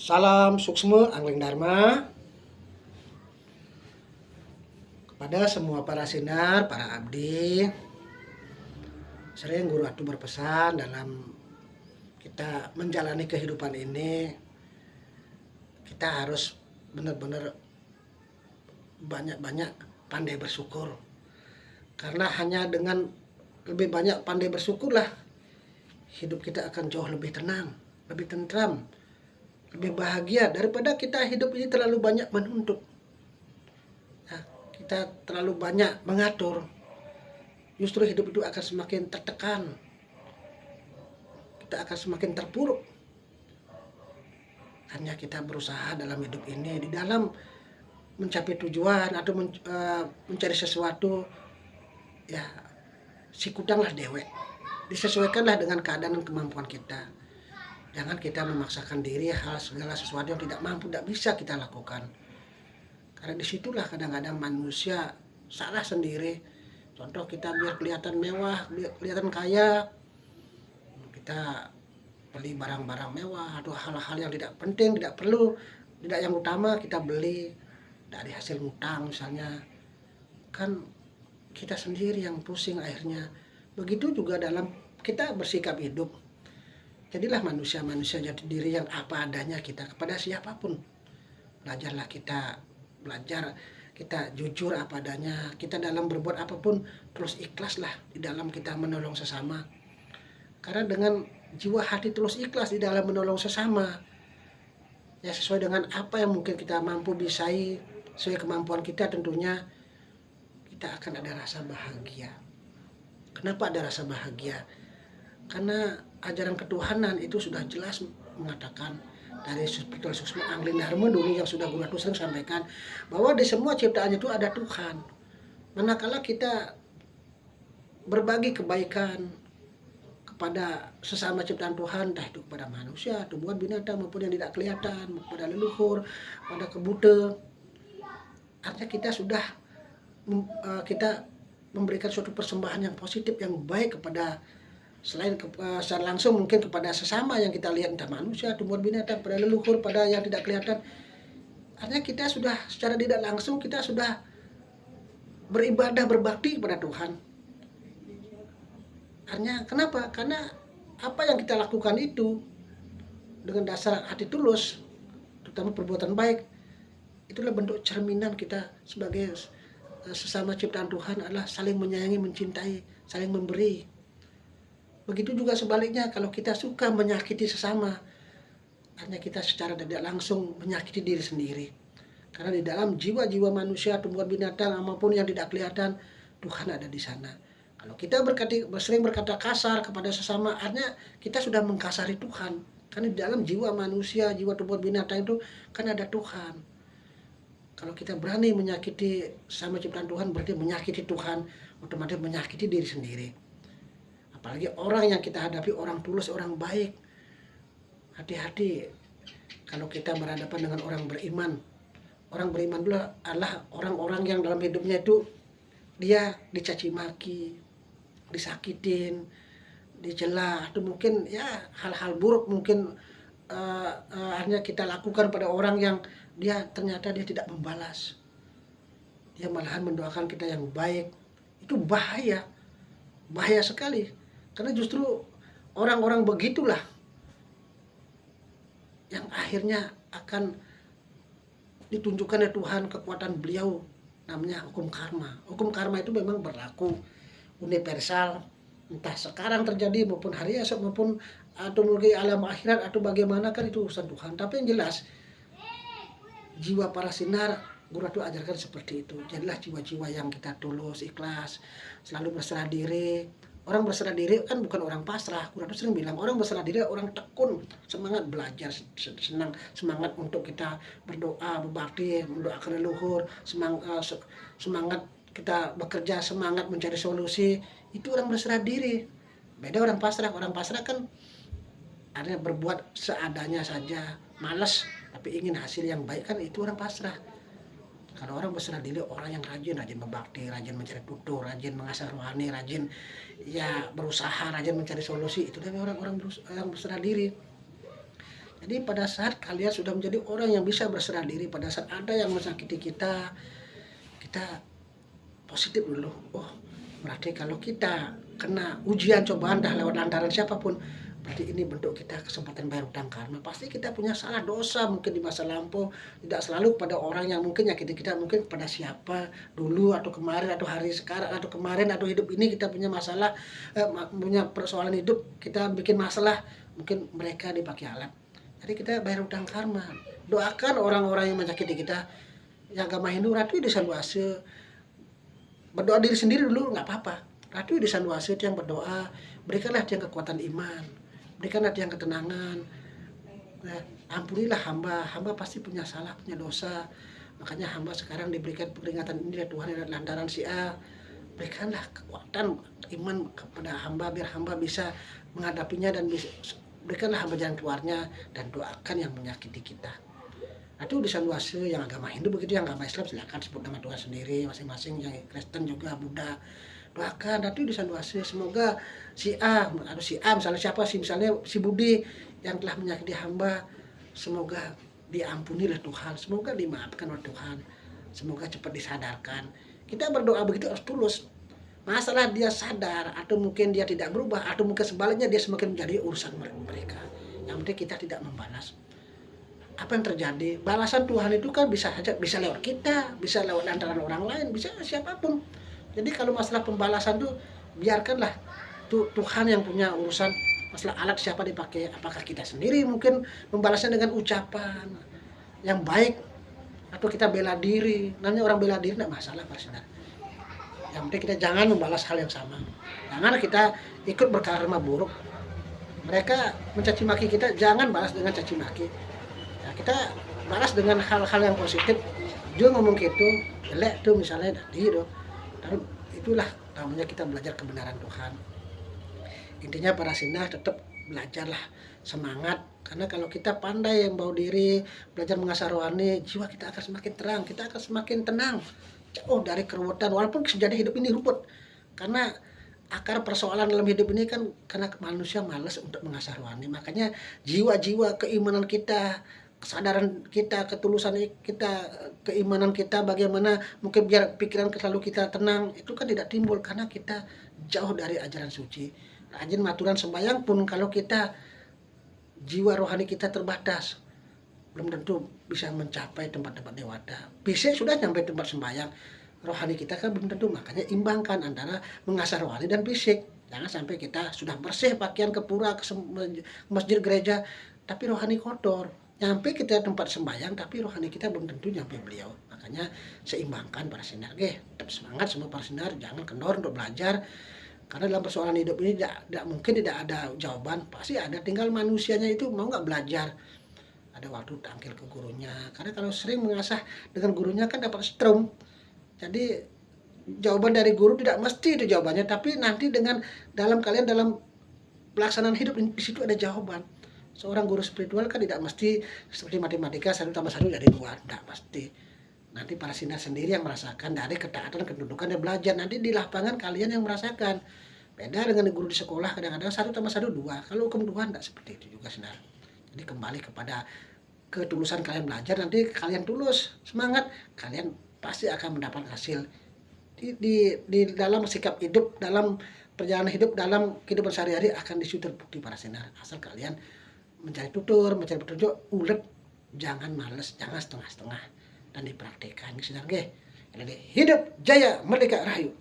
Salam suksma Angling Dharma kepada semua para sinar, para abdi. Sering Guru Atu berpesan dalam kita menjalani kehidupan ini, kita harus benar-benar banyak-banyak pandai bersyukur. Karena hanya dengan lebih banyak pandai bersyukurlah hidup kita akan jauh lebih tenang, lebih tentram, lebih bahagia daripada kita hidup ini terlalu banyak menuntut. Nah, kita terlalu banyak mengatur. Justru hidup itu akan semakin tertekan. Kita akan semakin terpuruk. Hanya kita berusaha dalam hidup ini, di dalam mencapai tujuan atau mencari sesuatu, ya sikutanglah dewek. Disesuaikanlah dengan keadaan dan kemampuan kita. Jangan kita memaksakan diri segala sesuatu yang tidak mampu, tidak bisa kita lakukan. Karena disitulah kadang-kadang manusia salah sendiri. Contoh, kita biar kelihatan mewah, biar kelihatan kaya, kita beli barang-barang mewah atau hal-hal yang tidak penting, tidak perlu, tidak yang utama kita beli dari hasil utang misalnya. Kan kita sendiri yang pusing akhirnya. Begitu juga dalam kita bersikap hidup. Jadilah manusia-manusia jati diri yang apa adanya kita kepada siapapun. Belajarlah kita, belajar kita jujur apa adanya. Kita dalam berbuat apapun terus ikhlaslah di dalam kita menolong sesama. Karena dengan jiwa hati terus ikhlas di dalam menolong sesama, ya sesuai dengan apa yang mungkin kita mampu bisai, sesuai kemampuan kita tentunya, kita akan ada rasa bahagia. Kenapa ada rasa bahagia? Karena ajaran ketuhanan itu sudah jelas mengatakan dari spiritual suksma Angling Dharma dulu yang sudah Guru Atu sering sampaikan, bahwa di semua ciptaan itu ada Tuhan. Manakala kita berbagi kebaikan kepada sesama ciptaan Tuhan, entah itu kepada manusia, tumbuhan, binatang maupun yang tidak kelihatan, kepada leluhur, pada kebuta, artinya kita sudah kita memberikan suatu persembahan yang positif, yang baik kepada selain secara langsung mungkin kepada sesama yang kita lihat, entah manusia, tumbuhan, binatang, pada leluhur, pada yang tidak kelihatan. Artinya kita sudah secara tidak langsung kita sudah beribadah, berbakti kepada Tuhan. Artinya kenapa? Karena apa yang kita lakukan itu dengan dasar hati tulus, terutama perbuatan baik, itulah bentuk cerminan kita sebagai sesama ciptaan Tuhan adalah saling menyayangi, mencintai, saling memberi. Begitu juga sebaliknya, kalau kita suka menyakiti sesama, hanya kita secara tidak langsung menyakiti diri sendiri. Karena di dalam jiwa-jiwa manusia, tumbuhan, binatang, maupun yang tidak kelihatan, Tuhan ada di sana. Kalau kita sering berkata kasar kepada sesama, artinya kita sudah mengkasari Tuhan. Karena di dalam jiwa manusia, jiwa tumbuhan, binatang itu kan ada Tuhan. Kalau kita berani menyakiti sama ciptaan Tuhan, berarti menyakiti Tuhan, otomatis menyakiti diri sendiri. Apalagi orang yang kita hadapi orang tulus, orang baik. Hati-hati kalau kita berhadapan dengan orang beriman. Orang beriman dulu adalah orang-orang yang dalam hidupnya itu dia dicaci maki, disakitin, dicela, atau mungkin ya hal-hal buruk mungkin hanya kita lakukan pada orang yang dia ternyata dia tidak membalas. Dia malahan mendoakan kita yang baik. Itu bahaya. Bahaya sekali. Karena justru orang-orang begitulah yang akhirnya akan ditunjukkan oleh Tuhan kekuatan beliau, namanya hukum karma. Hukum karma itu memang berlaku universal, entah sekarang terjadi maupun hari esok maupun atau mungkin alam akhirat atau bagaimana, kan itu urusan Tuhan. Tapi yang jelas jiwa para sinar Guru Atu ajarkan seperti itu. Jadilah jiwa-jiwa yang kita tulus, ikhlas, selalu berserah diri. Orang berserah diri kan bukan orang pasrah. Guru Atu sering bilang orang berserah diri orang tekun, semangat belajar, senang, semangat untuk kita berdoa, berbakti, mendoakan leluhur, semangat kita bekerja, semangat mencari solusi. Itu orang berserah diri. Beda orang pasrah. Orang pasrah kan ada berbuat seadanya saja, malas tapi ingin hasil yang baik, kan itu orang pasrah. Kalau orang berserah diri, orang yang rajin berbakti, rajin mencari tutur, rajin mengasah rohani, rajin ya berusaha, rajin mencari solusi, itu namanya orang-orang yang berserah diri. Jadi pada saat kalian sudah menjadi orang yang bisa berserah diri, pada saat ada yang menyakiti kita, kita positif dulu. Oh, berarti kalau kita kena ujian cobaan dah lewat lantaran siapapun, berarti ini bentuk kita kesempatan bayar utang karma. Pasti kita punya salah dosa mungkin di masa lampau, tidak selalu pada orang yang mungkin nyakiti kita, mungkin pada siapa dulu atau kemarin atau hari sekarang atau kemarin atau hidup ini kita punya masalah, punya persoalan hidup, kita bikin masalah, mungkin mereka dipakai alat. Jadi kita bayar utang karma. Doakan orang-orang yang menyakiti kita. Yang agama Hindu ratu di sanduase, berdoa diri sendiri dulu nggak apa-apa. Ratu di sanduase yang berdoa, berikanlah dia kekuatan iman, berikanlah dia ketenangan. Nah, ampunilah hamba pasti punya salah, punya dosa. Makanya hamba sekarang diberikan peringatan ini dari Tuhan lantaran si A. Berikanlah kekuatan iman kepada hamba biar hamba bisa menghadapinya dan bisa, berikanlah hamba jalan keluarnya dan doakan yang menyakiti kita. Itu di sanduase yang agama Hindu begitu, yang agama Islam silakan sebut nama Tuhan sendiri masing-masing, yang Kristen juga Buddha. Doakan itu di sanduase semoga si A atau si A misalnya siapa sih, misalnya si Budi yang telah menyakiti hamba, semoga diampuni oleh Tuhan, semoga dimaafkan oleh Tuhan, semoga cepat disadarkan. Kita berdoa begitu harus tulus. Masalah dia sadar atau mungkin dia tidak berubah atau mungkin sebaliknya dia semakin menjadi urusan mereka. Yang penting kita tidak membalas. Apa yang terjadi? Balasan Tuhan itu kan bisa lewat kita, bisa lewat antara orang lain, bisa siapapun. Jadi kalau masalah pembalasan tuh biarkanlah Tuhan yang punya urusan. Masalah alat siapa dipakai, apakah kita sendiri mungkin membalasnya dengan ucapan yang baik atau kita bela diri. Namanya orang bela diri tidak masalah Pak Sinar. Yang penting kita jangan membalas hal yang sama. Jangan kita ikut berkarma buruk. Mereka mencaci maki kita, jangan balas dengan caci maki. Ya, kita balas dengan hal-hal yang positif. Dia ngomong gitu, jelek tuh misalnya tadi itu. Dan itulah namanya kita belajar kebenaran Tuhan. Intinya para Sinar tetap belajarlah, semangat. Karena kalau kita pandai membawa diri, belajar mengasah rohani, jiwa kita akan semakin terang, kita akan semakin tenang, jauh dari keruwetan. Walaupun sejadi hidup ini ruwet, karena akar persoalan dalam hidup ini kan karena manusia malas untuk mengasah rohani. Makanya jiwa-jiwa keimanan kita, kesadaran kita, ketulusan kita, keimanan kita, bagaimana mungkin biar pikiran selalu kita tenang, itu kan tidak timbul karena kita jauh dari ajaran suci. Rajin maturan sembahyang pun kalau kita jiwa rohani kita terbatas, belum tentu bisa mencapai tempat-tempat dewata. Bisa sudah sampai tempat sembahyang, rohani kita kan belum tentu. Makanya imbangkan antara mengasah rohani dan fisik. Jangan sampai kita sudah bersih pakaian ke pura, ke masjid gereja, tapi rohani kotor. Nyampe kita tempat sembahyang tapi rohani kita belum tentu nyampe beliau. Makanya seimbangkan para Sinar. Tetap semangat semua para Sinar, jangan kendor untuk belajar. Karena dalam persoalan hidup ini tidak mungkin tidak ada jawaban, pasti ada, tinggal manusianya itu mau nggak belajar. Ada waktu tangkil ke gurunya, karena kalau sering mengasah dengan gurunya kan dapat strum. Jadi jawaban dari guru tidak mesti itu jawabannya, tapi nanti dengan dalam pelaksanaan hidup di situ ada jawaban. Seorang guru spiritual kan tidak mesti seperti matematika 1 tambah 1 jadi 2, tidak mesti. Nanti para Sinar sendiri yang merasakan dari ketaatan, kedudukan dan belajar. Nanti di lapangan kalian yang merasakan. Beda dengan guru di sekolah, kadang-kadang 1 tambah 1 2. Kalau hukum Tuhan tidak seperti itu juga Sinar. Jadi kembali kepada ketulusan kalian belajar, nanti kalian tulus, semangat, kalian pasti akan mendapat hasil. Di dalam sikap hidup, dalam perjalanan hidup, dalam kehidupan sehari-hari akan disitu terbukti para Sinar. Asal kalian mencari tutur, mencari petunjuk, ulet, jangan males, jangan setengah-setengah. Dan dipraktikkan Sinar. Hidup jaya merdeka rahayu.